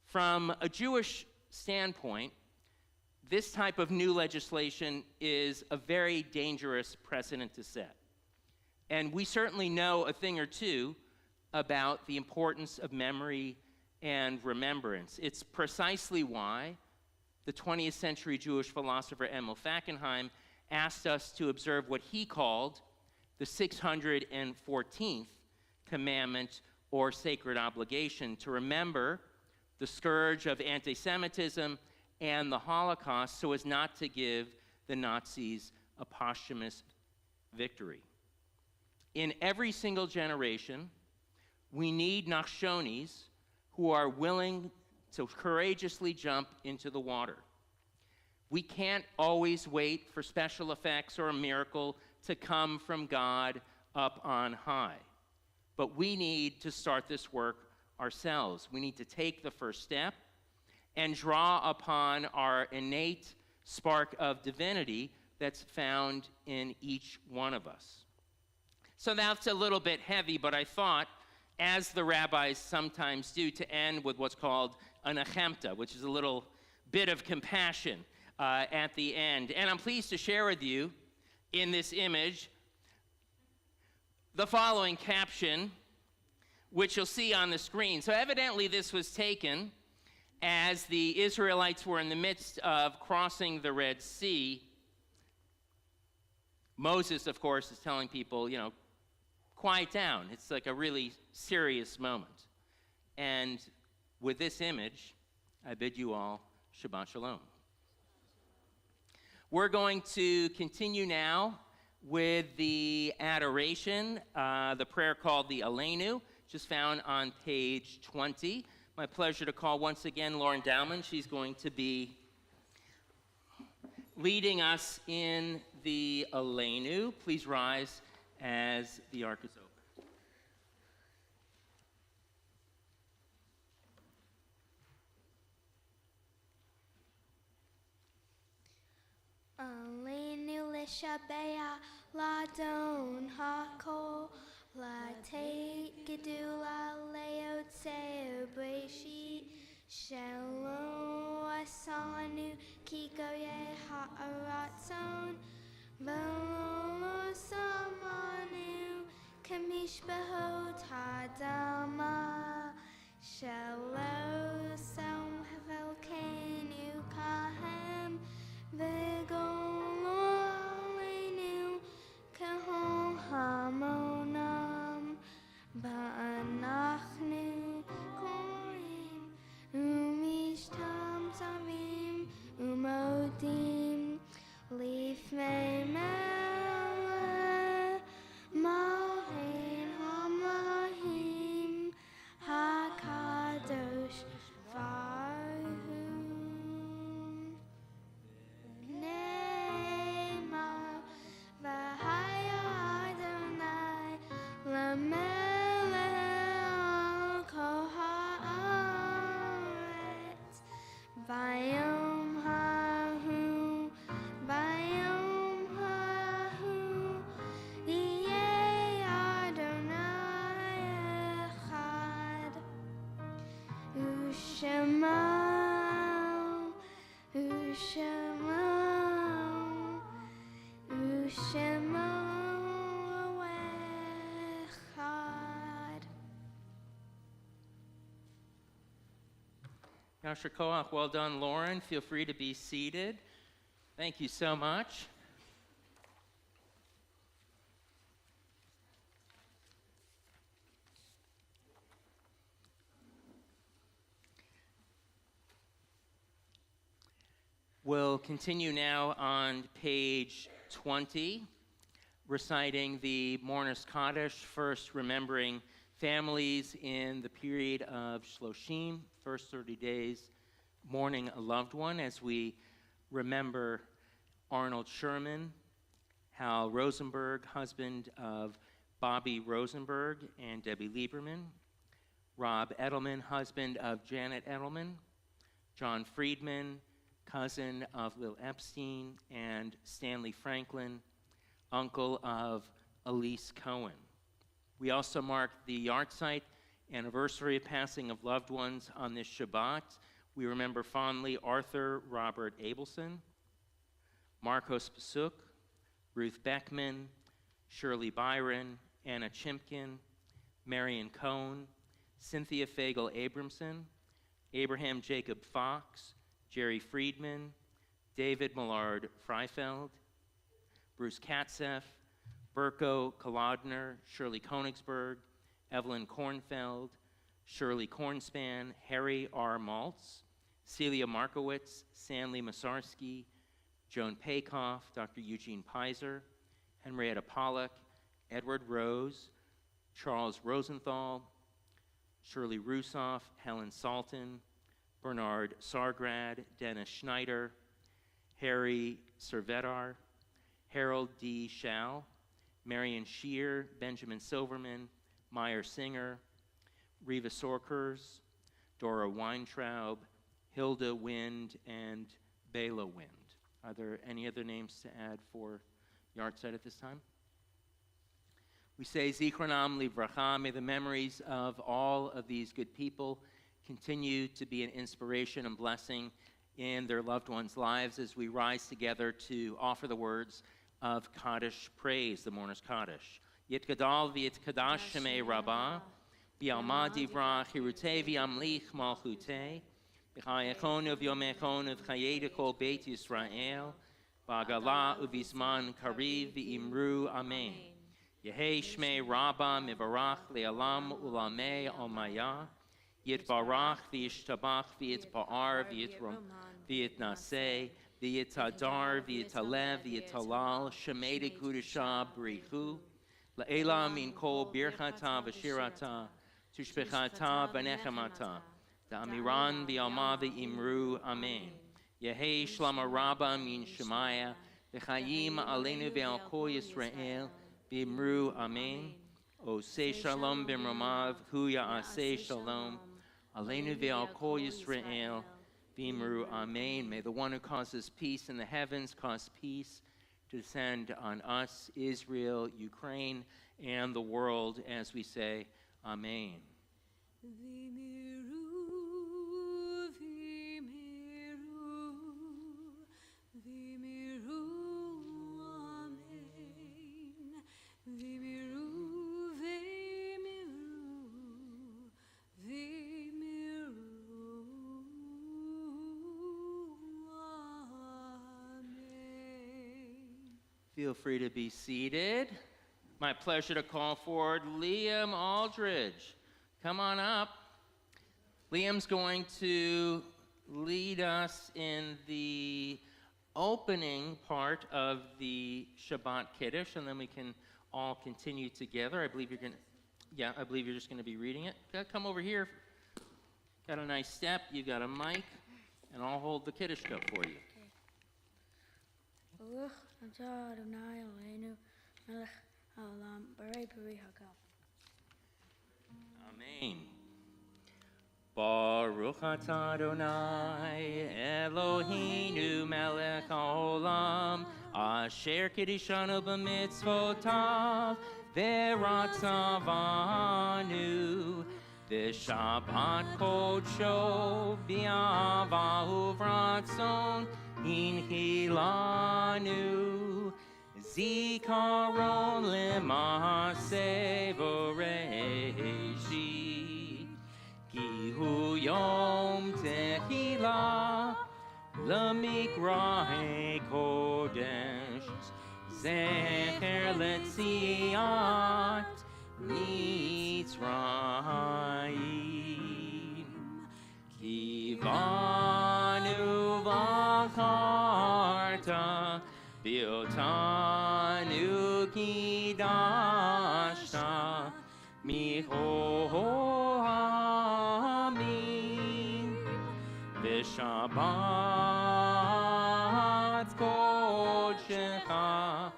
From a Jewish standpoint, this type of new legislation is a very dangerous precedent to set. And we certainly know a thing or two about the importance of memory and remembrance. It's precisely why the 20th century Jewish philosopher Emil Fackenheim asked us to observe what he called the 614th commandment or sacred obligation, to remember the scourge of anti-Semitism and the Holocaust so as not to give the Nazis a posthumous victory. In every single generation, we need Nachshonis who are willing to courageously jump into the water. We can't always wait for special effects or a miracle to come from God up on high. But we need to start this work ourselves. We need to take the first step and draw upon our innate spark of divinity that's found in each one of us. So that's a little bit heavy, but I thought, as the rabbis sometimes do, to end with what's called an achemta, which is a little bit of compassion at the end. And I'm pleased to share with you in this image the following caption, which you'll see on the screen. So evidently this was taken as the Israelites were in the midst of crossing the Red Sea. Moses, of course, is telling people, quiet down. It's like a really serious moment. And with this image, I bid you all Shabbat Shalom. We're going to continue now with the adoration, the prayer called the Aleinu, just found on page 20. My pleasure to call once again Lauren Dowman. She's going to be leading us in the Aleinu. Please rise as the ark is open. Aleinu l'shabea l'adon hakol l'tei gedula leotzeu breshit shalom asanu ki goye ha'aratzon v'lo samanu kamishbahot hadama shalom som havelkenu kahem v'golo aleinu kahon hamonam ba'anachnu koim umishtam samim umodim lifnei melech malhin hamalhim hakadosh baruch Ne'emar v'haya Adonai l'melech al kol ha'aretz Vayom hahu yeh Adonai echad U'shema U'shema Yasher Koach, well done, Lauren. Feel free to be seated. Thank you so much. We'll continue now on page 20, reciting the Mourner's Kaddish, first remembering families in the period of Shloshim, first 30 days, mourning a loved one, as we remember Arnold Sherman, Hal Rosenberg, husband of Bobby Rosenberg and Debbie Lieberman, Rob Edelman, husband of Janet Edelman, John Friedman, cousin of Lil Epstein, and Stanley Franklin, uncle of Elise Cohen. We also mark the yahrzeit anniversary of passing of loved ones on this Shabbat. We remember fondly Arthur Robert Abelson, Marcos Pasuk, Ruth Beckman, Shirley Byron, Anna Chimkin, Marion Cohn, Cynthia Fagel Abramson, Abraham Jacob Fox, Jerry Friedman, David Millard Freifeld, Bruce Katzeff, Berko Kolodner, Shirley Konigsberg, Evelyn Kornfeld, Shirley Kornspan, Harry R. Maltz, Celia Markowitz, Stanley Masarski, Joan Paykoff, Dr. Eugene Pizer, Henrietta Pollack, Edward Rose, Charles Rosenthal, Shirley Rusoff, Helen Salton, Bernard Sargrad, Dennis Schneider, Harry Servetar, Harold D. Schall, Marion Shear, Benjamin Silverman, Meyer Singer, Reva Sorkers, Dora Weintraub, Hilda Wind, and Bela Wind. Are there any other names to add for yahrzeit at this time? We say Zichronam Livracha, may the memories of all of these good people continue to be an inspiration and blessing in their loved ones' lives as we rise together to offer the words of Kaddish praise, the Mourner's Kaddish. Yit Gadal v'yit Kadash Shemei Rabbah, B'alma Divrach, Hirutei v'yamlich Malchutei, B'chayechonu v'yomechonu v'chayei kol Beit Yisrael, B'agala u'vizman kariv v'imru Amen. Yehei Shmei Rabbah mivarach le'alam u'lamei almayah, Yitbarach v'yishtabach v'yitpa'ar v'yitnaseh v'yitadar v'yitaleh v'yitalal shemei dekudusha b'richu la'ela min kol birchata v'shirata tushbechata v'nechemata da'amiran v'yalma v'imru amen. Yehei shlama rabba min shemaya v'chayim aleinu ve'al kol Yisrael v'imru amen. Oseh shalom b'mramav hu ya'aseh shalom Aleinu ve'al kol Yisrael v'imru amen. May the one who causes peace in the heavens cause peace to descend on us, Israel, Ukraine, and the world, as we say, amen. V'miru, v'miru, v'miru, amen. V'miru, Feel free to be seated. My pleasure to call forward Liam Aldridge. Come on up. Liam's going to lead us in the opening part of the Shabbat Kiddush, and then we can all continue together. I believe you're going to, I believe you're just going to be reading it. Come over here. Got a nice step. You got a mic, and I'll hold the Kiddush cup for you. Baruch atah Adonai Eloheinu melech haolam borei peri hagal. Amen. Baruch atah Adonai Eloheinu melech haolam asher kiddushanu b'mitzvotav v'ratzavanu v'shabbat kodsho b'ava uvratzon inhilanu zikaron lema'aseh v'reishit ki hu yom tehi Zikrei Kodesh, Zecher Letziat Mitzrayim, Kivanu V'Karta, Biotanu Kidashta, Mihohamim, V'Shabbat Kodshecha,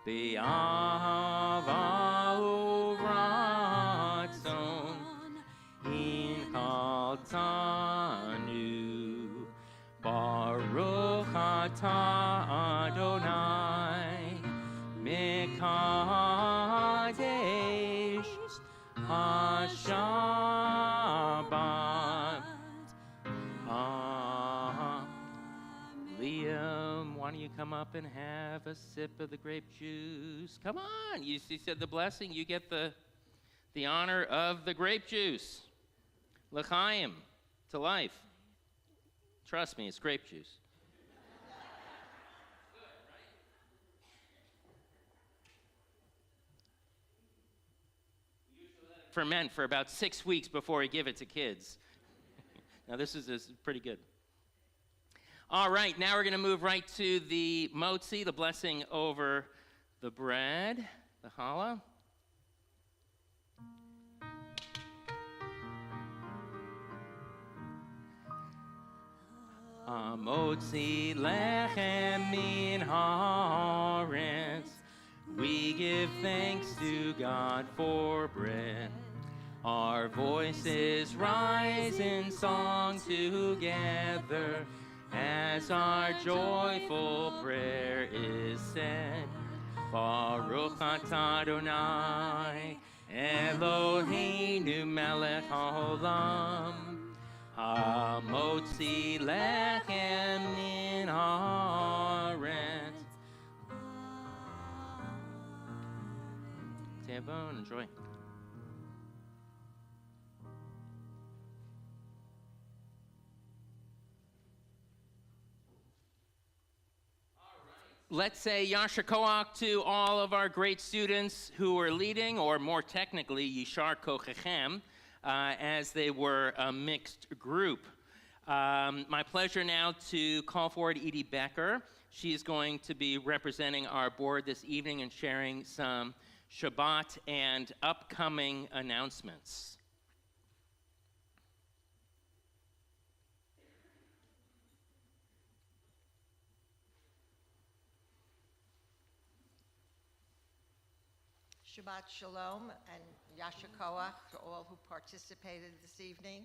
B'Ava Uvratzon, Inchaltanu, Baruch Atah Adonai, Mekadesh HaShabbat. Liam, why don't you come up and have a sip of the grape juice? Come on, you said the blessing, you get the honor of the grape juice. L'chaim, to life. Trust me, it's grape juice. Ferment for about 6 weeks before we give it to kids. Now this is pretty good. All right, now we're going to move right to the motzi, the blessing over the bread, the challah. Motzi lechem min haaretz, we give thanks to God for bread. Our voices rise in song together as our joyful prayer is said. Baruch atah Adonai, Eloheinu melech haolam, hamotzi lechem min haaretz. Tevon, enjoy. Let's say Yashar Koach to all of our great students who are leading, or more technically, Yishar Kochechem, as they were a mixed group. My pleasure now to call forward Edie Becker. She's going to be representing our board this evening and sharing some Shabbat and upcoming announcements. Shabbat Shalom and Yashar Koach to all who participated this evening.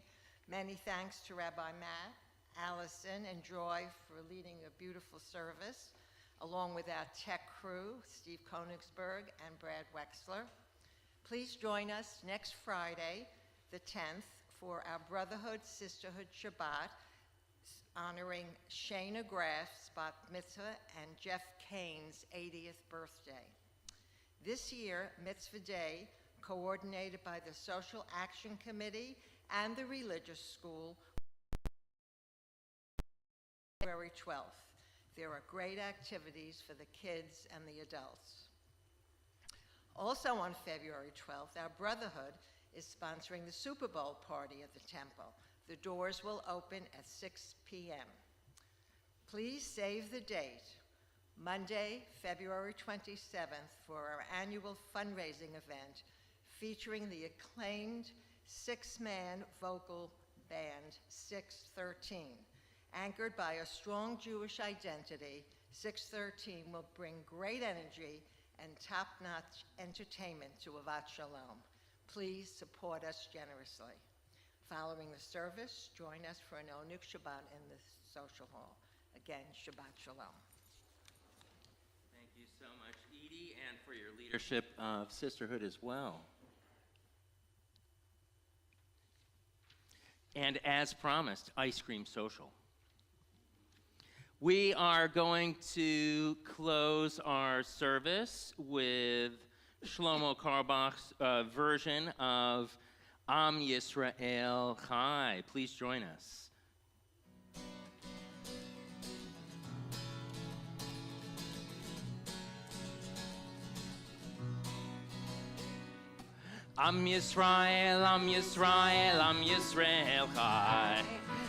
Many thanks to Rabbi Matt, Allison, and Joy for leading a beautiful service, along with our tech crew, Steve Konigsberg and Brad Wexler. Please join us next Friday, the 10th, for our Brotherhood Sisterhood Shabbat, honoring Shayna Graff's bat mitzvah and Jeff Kane's 80th birthday. This year, Mitzvah Day, coordinated by the Social Action Committee and the Religious School, February 12th. There are great activities for the kids and the adults. Also on February 12th, our Brotherhood is sponsoring the Super Bowl party at the temple. The doors will open at 6 p.m. Please save the date, Monday, February 27th, for our annual fundraising event featuring the acclaimed six-man vocal band 613. Anchored by a strong Jewish identity, 613 will bring great energy and top-notch entertainment to Avat Shalom. Please support us generously. Following the service, join us for an Onuk Shabbat in the social hall. Again, Shabbat Shalom. Thank you so much, Edie, and for your leadership of sisterhood as well. And as promised, ice cream social. We are going to close our service with Shlomo Karbach's version of Am Yisrael Chai. Please join us. Am Yisrael, Am Yisrael, Am Yisrael Chai.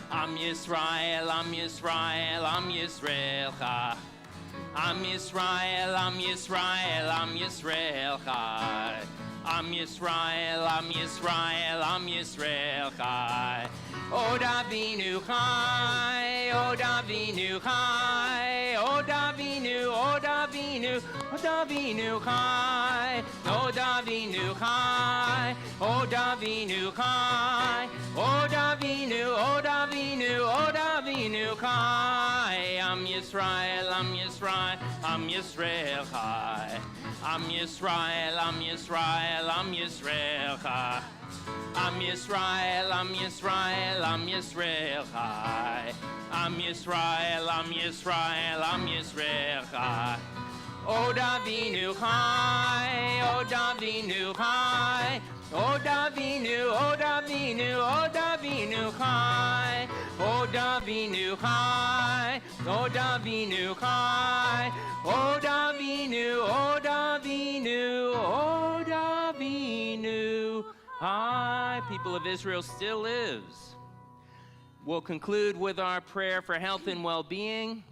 Am Yisrael, Am Yisrael, Am Yisrael Chai. Am Yisrael, Am Yisrael, Am Yisrael Chai. Am Yisrael, Am Yisrael, Am Yisrael Chai. O Davinu Chai, O Davinu Chai, O Davinu, O Davinu, O Davinu Chai, O Davinu Chai, O Davinu Chai, O Davinu, O Davinu, O Davinu Chai. Am Yisrael, Am Yisrael, Am Yisrael Chai. Am Yisrael, Am Yisrael, Am Yisrael Chai. Am Yisrael, Am Yisrael, Am Yisrael Chai. Am Yisrael, Am Yisrael, Am Yisrael Chai. O Davinu Chai, O Davinu Chai. O Davinu, O Davinu, O Davinu Chai. O Davinu Chai, O Davinu Chai. O Davinu, O Davinu, O Davinu Chai. People of Israel still lives. We'll conclude with our prayer for health and well-being.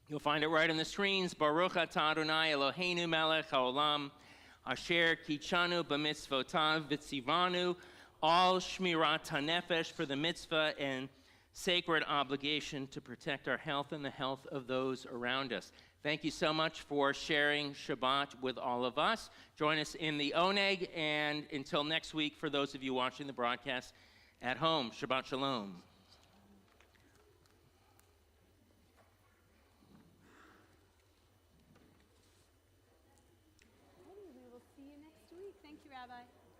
You'll find it right on the screens. Baruch atah Adonai Eloheinu melech haolam, asher kichanu b'mitzvotav v'tzivanu, all shmirat hanefesh, for the mitzvah and sacred obligation to protect our health and the health of those around us. Thank you so much for sharing Shabbat with all of us. Join us in the Oneg, and until next week, for those of you watching the broadcast at home, Shabbat Shalom. We will see you next week. Thank you, Rabbi.